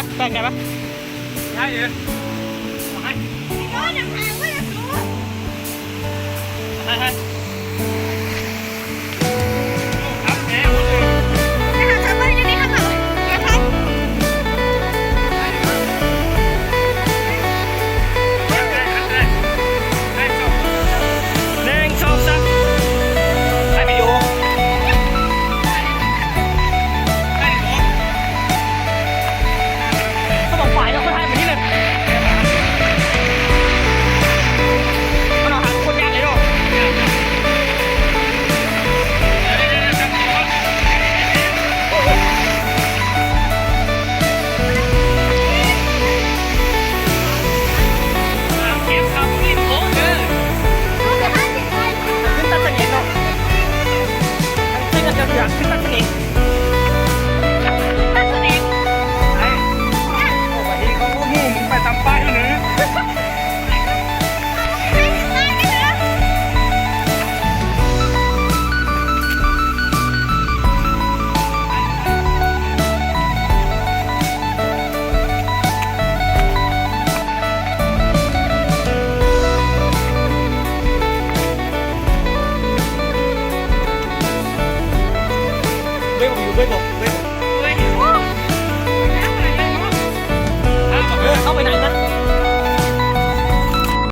ะแป้งไงปะใช่เลยให้ก็หนังหางก็อยากรู้ ให้ครับแหมหมดเลย นะคะทำอะไรนี่ทำอะไรอย่าทำ ให้วิดีโอก็บอกฝ่ายเราคนไทยแบบนี้เลยมันเอาหางคนยากเลยด้วยขึ้นตัดเสนียงเนาะขึ้นกันจะอยากขึ้นตัดเสนียงตัดเสนียง วันนี้เขาก็มุ่งไปทำป้ายหรือเว้ยผมอยู่เว้ยผม